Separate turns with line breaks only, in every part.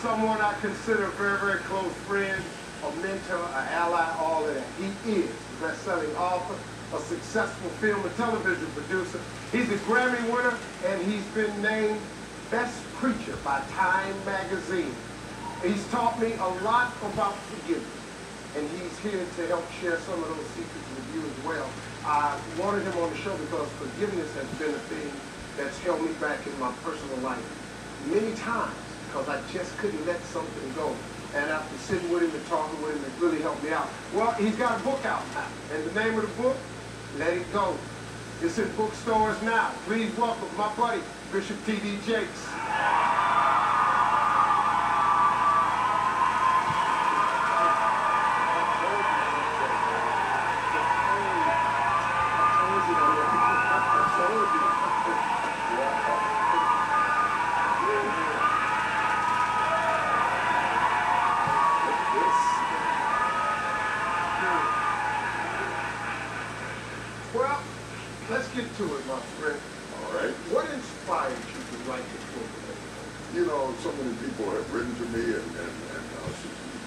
someone I consider a very, very close friend, a mentor, an ally, all of that. He is the best-selling author, a successful film and television producer. He's a Grammy winner, and he's been named Best Preacher by Time Magazine. He's taught me a lot about forgiveness, and he's here to help share some of those secrets with you as well. I wanted him on the show because forgiveness has been a thing that's held me back in my personal life many times, because I just couldn't let something go. And after sitting with him and talking with him, it really helped me out. Well, he's got a book out now, and the name of the book, Let It Go. It's in bookstores now. Please welcome my buddy, Bishop T.D. Jakes. Well, let's get to it, my friend.
All right.
What inspired you to write this book?
You know, so many people have written to me and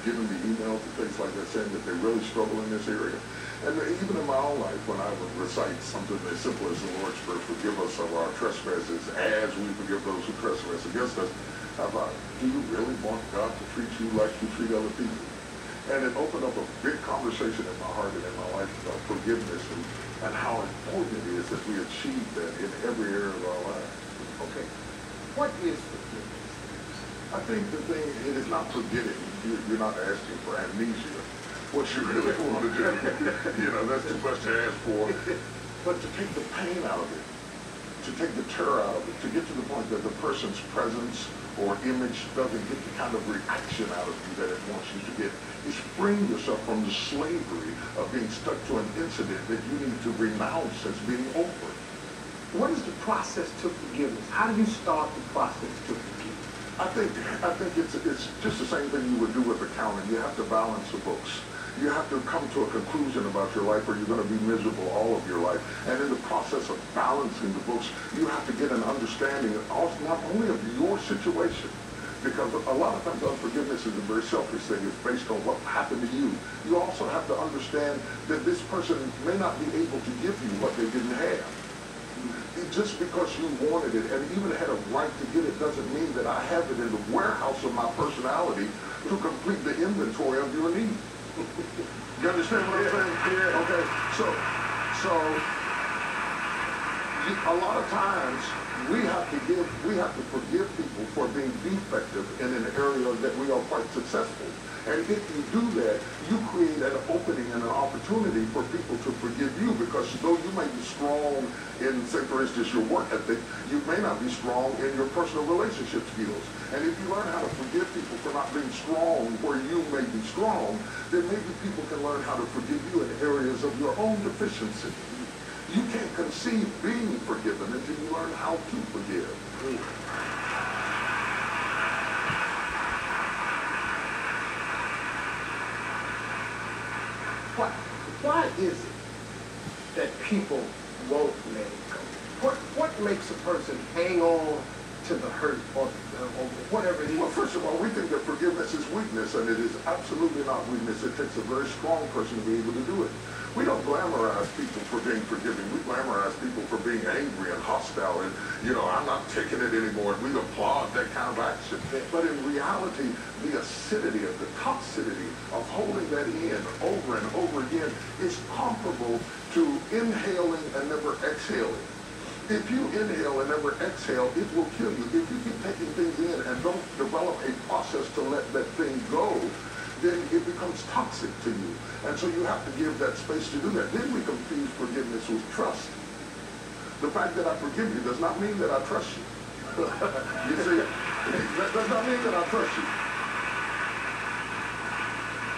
given me emails and things like that saying that they really struggle in this area. And even in my own life, when I would recite something as simple as the Lord's Prayer, forgive us of our trespasses as we forgive those who trespass against us, I thought, do you really want God to treat you like you treat other people? And it opened up a big conversation in my heart and in my life about forgiveness and how important it is that we achieve that in every area of our lives.
Okay. What is forgiveness?
I think the thing, it is not forgetting. You're not asking for amnesia. What you really want to do, you know, that's too much to ask for. But to take the pain out of it, to take the terror out of it, to get to the point that the person's presence or image doesn't get the kind of reaction out of you that it wants you to get, is freeing yourself from the slavery of being stuck to an incident that you need to renounce as being over.
What is the process to forgiveness? How do you start the process to forgive?
I think it's just the same thing you would do with accounting. You have to balance the books. You have to come to a conclusion about your life or you're going to be miserable all of your life. And in the process of balancing the books, you have to get an understanding of not only of your situation, because a lot of times unforgiveness is a very selfish thing. It's based on what happened to you. You also have to understand that this person may not be able to give you what they didn't have. Just because you wanted it and even had a right to get it doesn't mean that I have it in the warehouse of my personality to complete the inventory of your needs. You understand what I'm saying? Yeah. Okay. So a lot of times we have to forgive people for being defective in an area that we are quite successful. And if you do that, you create an opening and an opportunity for people to forgive you, because though you may be strong in, say for instance, your work ethic, you may not be strong in your personal relationship skills. And if you learn how to forgive people for not being strong where you may be strong, then maybe people can learn how to forgive you in areas of your own deficiency. You can't conceive being forgiven until you learn how to forgive.
Why is it that people won't let it go? What makes a person hang on to the hurt or whatever it is?
Well, first of all, we think that forgiveness is weakness, and it is absolutely not weakness. It takes a very strong person to be able to do it. We don't glamorize people for being forgiving. We glamorize people for being angry and hostile and, you know, I'm not taking it anymore. And we applaud that kind of action. But in reality, the acidity of the toxicity of holding that in over and over again is comparable to inhaling and never exhaling. If you inhale and never exhale, it will kill you. If you keep taking things in and don't develop a process to let that thing go, then it becomes toxic to you. And so you have to give that space to do that. Then we confuse forgiveness with trust. The fact that I forgive you does not mean that I trust you. You see, that does not mean that I trust you.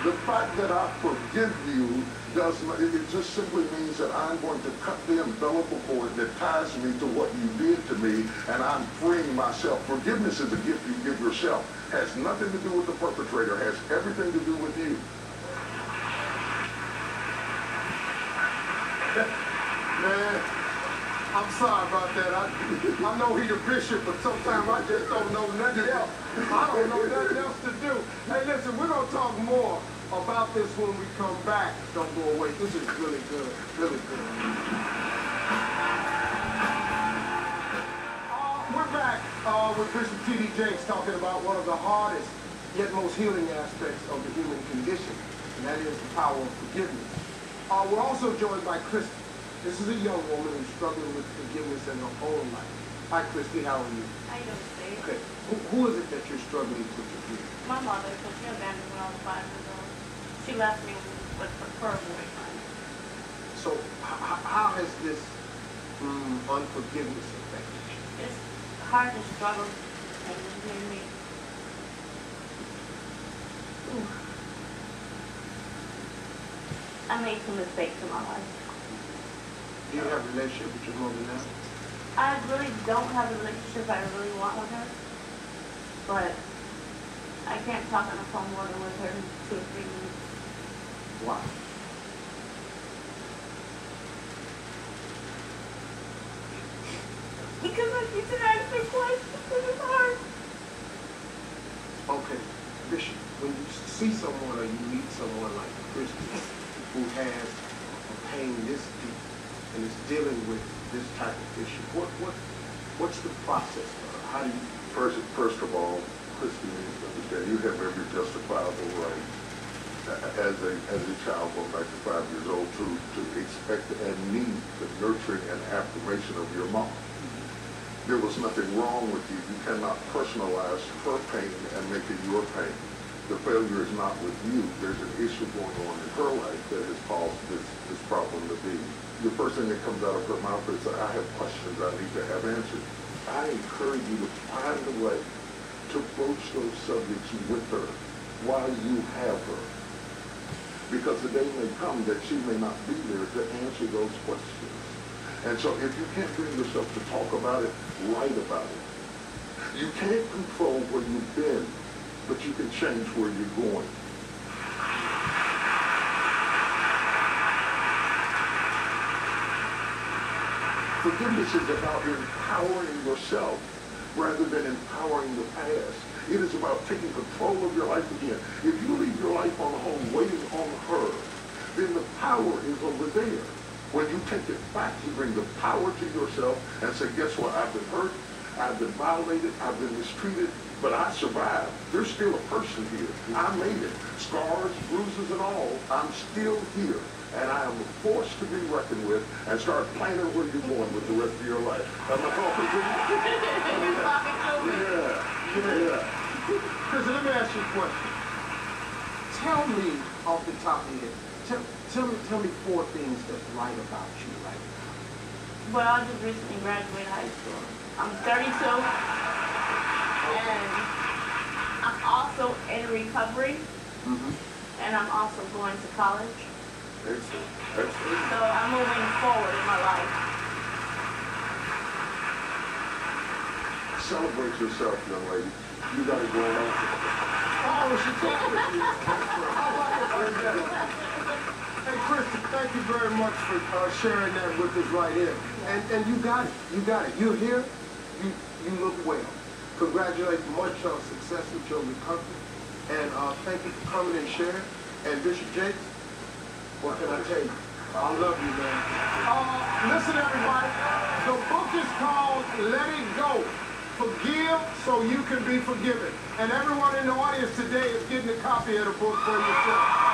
The fact that I forgive you does not, it just simply means that I'm going to cut the umbilical cord that ties me to what you did to me, and I'm freeing myself. Forgiveness is a gift you give yourself. Has nothing to do with the perpetrator, has everything to do with you. Man,
I'm sorry about that. I know he's a bishop, but sometimes I just don't know nothing else. I don't know nothing else to do. Hey, listen, we're going to talk more about this when we come back. Don't go away. This is really good. Really good. We're back with Bishop T.D. Jakes talking about one of the hardest yet most healing aspects of the human condition, and that is the power of forgiveness. We're also joined by Christy. This is a young woman who's struggling with forgiveness in her own life. Hi, Christy. How are you?
How you doing, Steve?
Okay. Who is it that you're struggling to forgive?
My mother, because she abandoned me when I was 5 years old. She left me with her boyfriend.
So, how has this unforgiveness affected you?
It's hard to struggle and forgive me. I made some mistakes in my life.
Do you have a relationship with your mother now?
I really don't have a relationship I really want with her, but I can't talk on the phone more than with her in 2 or 3 minutes.
Why?
Because I need to ask her questions and it's hard.
Okay, Bishop, when you see someone or you meet someone like Christy who has a pain this deep and is dealing with this type of issue, what's the process for her? How do you...
First of all, Christy needs to understand you have every justifiable right as a child going back to 5 years old to expect and need the nurturing and affirmation of your mom. There was nothing wrong with you. You cannot personalize her pain and make it your pain. The failure is not with you. There's an issue going on in her life that has caused this problem to be. The first thing that comes out of her mouth is, I have questions I need to have answered. I encourage you to find a way to broach those subjects with her while you have her. Because the day may come that she may not be there to answer those questions. And so if you can't bring yourself to talk about it, write about it. You can't control where you've been, but you can change where you're going. Forgiveness is about empowering yourself rather than empowering the past. It is about taking control of your life again. If you leave your life on home waiting on her, then the power is over there. When you take it back, you bring the power to yourself and say, guess what? I've been hurt, I've been violated, I've been mistreated, but I survived. There's still a person here. I made it. Scars, bruises, and all. I'm still here. And I am a force to be reckoned with, and start planning where you're going with the rest of your life. Am I talking to you? Yeah.
Chris, let me ask you a question. Tell me off the top of your head, tell me 4 things that's right about you right now.
Well, I just recently graduated high school. I'm 32, and I'm also in recovery, and I'm also going to college.
Excellent.
So I'm moving forward in my life.
Celebrate yourself, young lady. You got it going on.
Oh, she talking with you. Hey, Chris, thank you very much for sharing that with us right here. And you got it. You got it. You're here. You look well. Congratulations much on success with your recovery. And thank you for coming and sharing. And Bishop Jakes, what can I tell you? I love you, man. Listen, everybody. The book is called Let It Go. Forgive so you can be forgiven. And everyone in the audience today is getting a copy of the book for yourself.